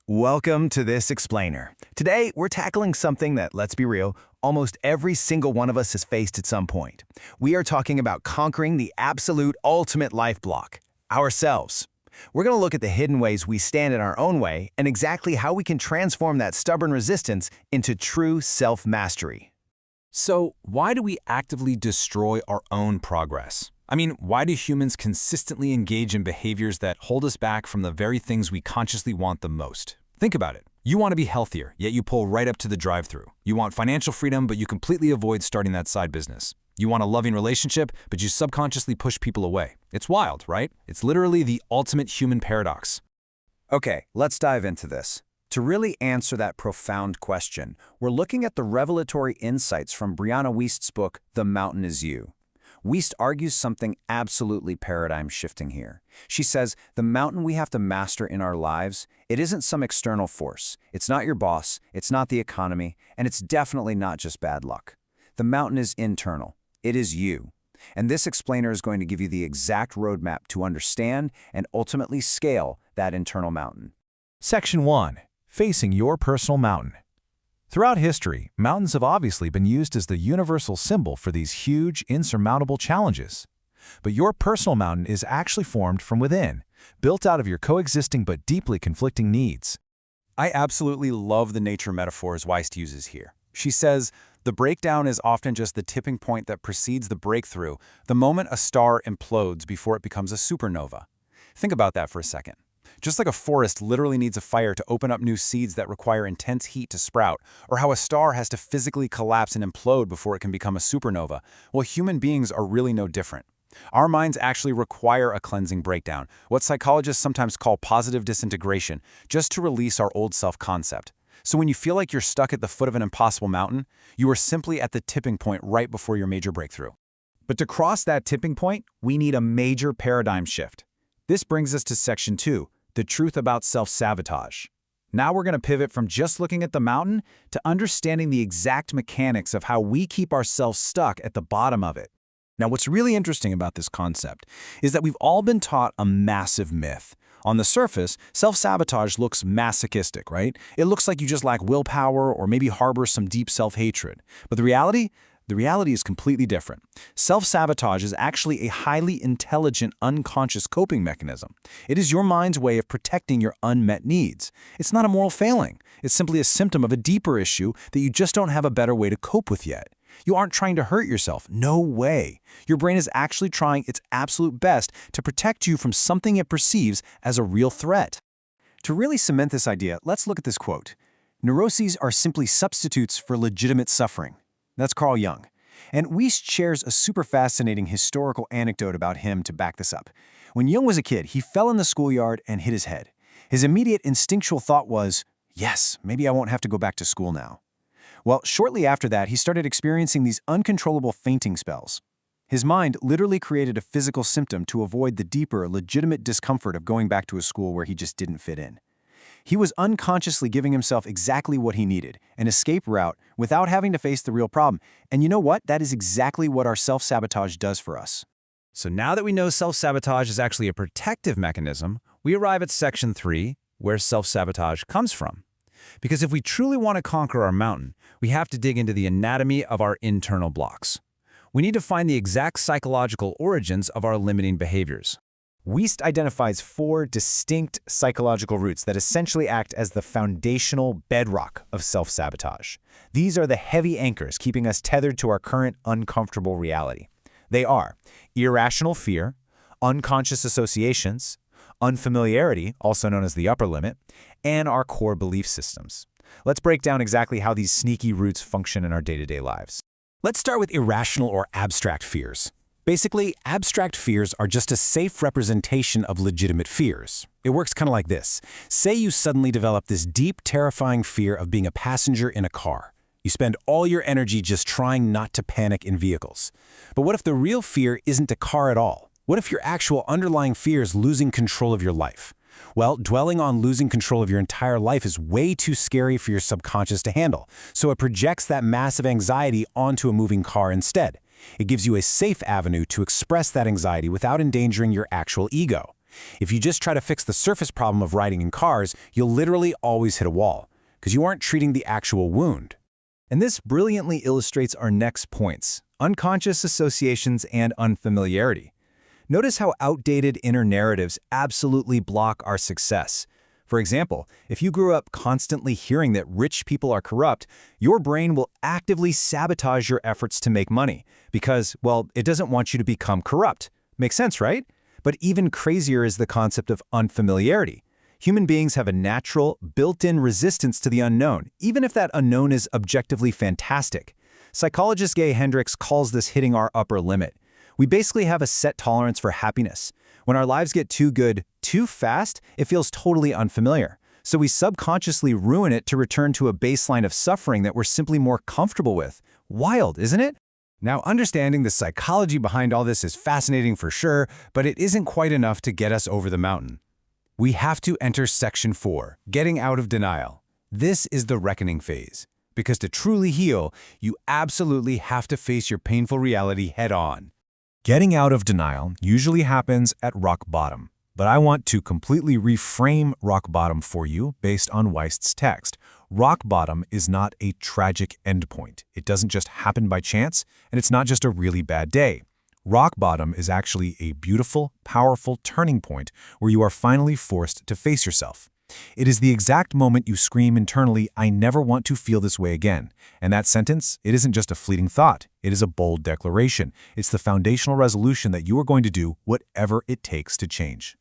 Welcome to This Explainer. Today, we're tackling something that, let's be real, almost every single one of us has faced at some point. We are talking about conquering the absolute ultimate life block, ourselves. We're going to look at the hidden ways we stand in our own way and exactly how we can transform that stubborn resistance into true self-mastery. So, why do we actively destroy our own progress? I mean, why do humans consistently engage in behaviors that hold us back from the very things we consciously want the most? Think about it. You want to be healthier, yet you pull right up to the drive-thru. You want financial freedom, but you completely avoid starting that side business. You want a loving relationship, but you subconsciously push people away. It's wild, right? It's literally the ultimate human paradox. Okay, let's dive into this. To really answer that profound question, we're looking at the revelatory insights from Brianna Wiest's book, The Mountain Is You. Wiest argues something absolutely paradigm-shifting here. She says, the mountain we have to master in our lives, it isn't some external force. It's not your boss, it's not the economy, and it's definitely not just bad luck. The mountain is internal. It is you. And this explainer is going to give you the exact roadmap to understand and ultimately scale that internal mountain. Section 1. Facing your personal mountain. Throughout history, mountains have obviously been used as the universal symbol for these huge, insurmountable challenges. But your personal mountain is actually formed from within, built out of your coexisting but deeply conflicting needs. I absolutely love the nature metaphors Wiest uses here. She says, the breakdown is often just the tipping point that precedes the breakthrough, the moment a star implodes before it becomes a supernova. Think about that for a second. Just like a forest literally needs a fire to open up new seeds that require intense heat to sprout, or how a star has to physically collapse and implode before it can become a supernova, well, human beings are really no different. Our minds actually require a cleansing breakdown, what psychologists sometimes call positive disintegration, just to release our old self-concept. So when you feel like you're stuck at the foot of an impossible mountain, you are simply at the tipping point right before your major breakthrough. But to cross that tipping point, we need a major paradigm shift. This brings us to Section 2. The truth about self-sabotage. Now we're going to pivot from just looking at the mountain to understanding the exact mechanics of how we keep ourselves stuck at the bottom of it. Now, what's really interesting about this concept is that we've all been taught a massive myth. On the surface, self-sabotage looks masochistic, right? It looks like you just lack willpower or maybe harbor some deep self-hatred. But the reality is completely different. Self-sabotage is actually a highly intelligent, unconscious coping mechanism. It is your mind's way of protecting your unmet needs. It's not a moral failing. It's simply a symptom of a deeper issue that you just don't have a better way to cope with yet. You aren't trying to hurt yourself. No way. Your brain is actually trying its absolute best to protect you from something it perceives as a real threat. To really cement this idea, let's look at this quote. Neuroses are simply substitutes for legitimate suffering. That's Carl Jung. And Wiest shares a super fascinating historical anecdote about him to back this up. When Jung was a kid, he fell in the schoolyard and hit his head. His immediate instinctual thought was, yes, maybe I won't have to go back to school now. Well, shortly after that, he started experiencing these uncontrollable fainting spells. His mind literally created a physical symptom to avoid the deeper, legitimate discomfort of going back to a school where he just didn't fit in. He was unconsciously giving himself exactly what he needed, an escape route, without having to face the real problem. And you know what? That is exactly what our self-sabotage does for us. So now that we know self-sabotage is actually a protective mechanism, we arrive at Section 3, where self-sabotage comes from. Because if we truly want to conquer our mountain, we have to dig into the anatomy of our internal blocks. We need to find the exact psychological origins of our limiting behaviors. Wiest identifies 4 distinct psychological roots that essentially act as the foundational bedrock of self-sabotage. These are the heavy anchors keeping us tethered to our current uncomfortable reality. They are irrational fear, unconscious associations, unfamiliarity, also known as the upper limit, and our core belief systems. Let's break down exactly how these sneaky roots function in our day-to-day lives. Let's start with irrational or abstract fears. Basically, abstract fears are just a safe representation of legitimate fears. It works kind of like this. Say you suddenly develop this deep, terrifying fear of being a passenger in a car. You spend all your energy just trying not to panic in vehicles. But what if the real fear isn't a car at all? What if your actual underlying fear is losing control of your life? Well, dwelling on losing control of your entire life is way too scary for your subconscious to handle, so it projects that massive anxiety onto a moving car instead. It gives you a safe avenue to express that anxiety without endangering your actual ego. If you just try to fix the surface problem of riding in cars, you'll literally always hit a wall, because you aren't treating the actual wound. And this brilliantly illustrates our next points: unconscious associations and unfamiliarity. Notice how outdated inner narratives absolutely block our success. For example, if you grew up constantly hearing that rich people are corrupt, your brain will actively sabotage your efforts to make money because, well, it doesn't want you to become corrupt. Makes sense, right? But even crazier is the concept of unfamiliarity. Human beings have a natural, built-in resistance to the unknown, even if that unknown is objectively fantastic. Psychologist Gay Hendricks calls this hitting our upper limit. We basically have a set tolerance for happiness. When our lives get too good, too fast, it feels totally unfamiliar. So we subconsciously ruin it to return to a baseline of suffering that we're simply more comfortable with. Wild, isn't it? Now, understanding the psychology behind all this is fascinating for sure, but it isn't quite enough to get us over the mountain. We have to enter Section 4, Getting Out of Denial. This is the reckoning phase. Because to truly heal, you absolutely have to face your painful reality head-on. Getting out of denial usually happens at rock bottom, but I want to completely reframe rock bottom for you based on Wiest's text. Rock bottom is not a tragic endpoint. It doesn't just happen by chance, and it's not just a really bad day. Rock bottom is actually a beautiful, powerful turning point where you are finally forced to face yourself. It is the exact moment you scream internally, "I never want to feel this way again." And that sentence, it isn't just a fleeting thought. It is a bold declaration. It's the foundational resolution that you are going to do whatever it takes to change.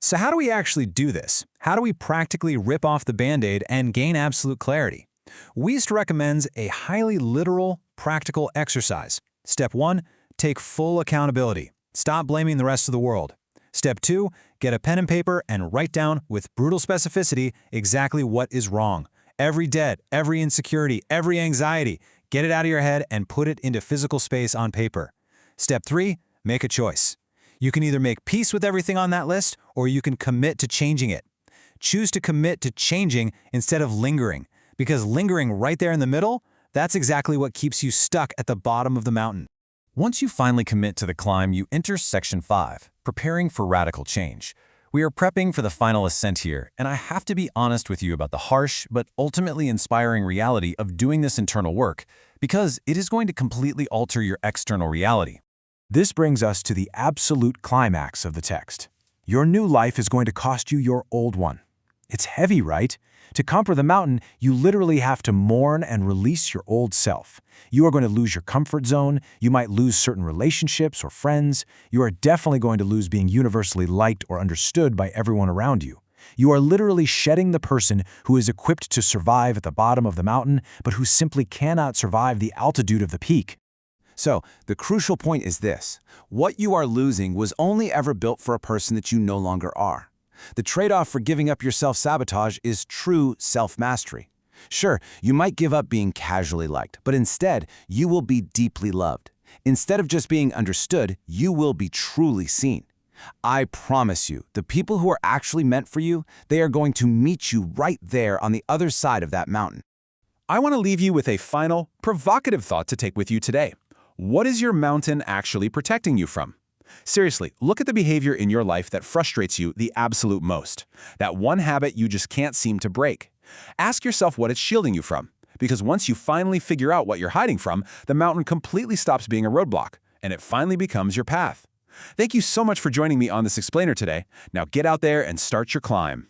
So how do we actually do this? How do we practically rip off the Band-Aid and gain absolute clarity? Wiest recommends a highly literal, practical exercise. Step 1, take full accountability. Stop blaming the rest of the world. Step 2, get a pen and paper and write down with brutal specificity exactly what is wrong. Every debt, every insecurity, every anxiety, get it out of your head and put it into physical space on paper. Step 3, make a choice. You can either make peace with everything on that list or you can commit to changing it. Choose to commit to changing instead of lingering, because lingering right there in the middle, that's exactly what keeps you stuck at the bottom of the mountain. Once you finally commit to the climb, you enter Section 5, Preparing for Radical Change. We are prepping for the final ascent here, and I have to be honest with you about the harsh but ultimately inspiring reality of doing this internal work, because it is going to completely alter your external reality. This brings us to the absolute climax of the text. Your new life is going to cost you your old one. It's heavy, right? To conquer the mountain, you literally have to mourn and release your old self. You are going to lose your comfort zone. You might lose certain relationships or friends. You are definitely going to lose being universally liked or understood by everyone around you. You are literally shedding the person who is equipped to survive at the bottom of the mountain, but who simply cannot survive the altitude of the peak. So, the crucial point is this: what you are losing was only ever built for a person that you no longer are. The trade-off for giving up your self-sabotage is true self-mastery. Sure, you might give up being casually liked, but instead, you will be deeply loved. Instead of just being understood, you will be truly seen. I promise you, the people who are actually meant for you, they are going to meet you right there on the other side of that mountain. I want to leave you with a final, provocative thought to take with you today. What is your mountain actually protecting you from? Seriously, look at the behavior in your life that frustrates you the absolute most. That one habit you just can't seem to break. Ask yourself what it's shielding you from. Because once you finally figure out what you're hiding from, the mountain completely stops being a roadblock, and it finally becomes your path. Thank you so much for joining me on this explainer today. Now get out there and start your climb.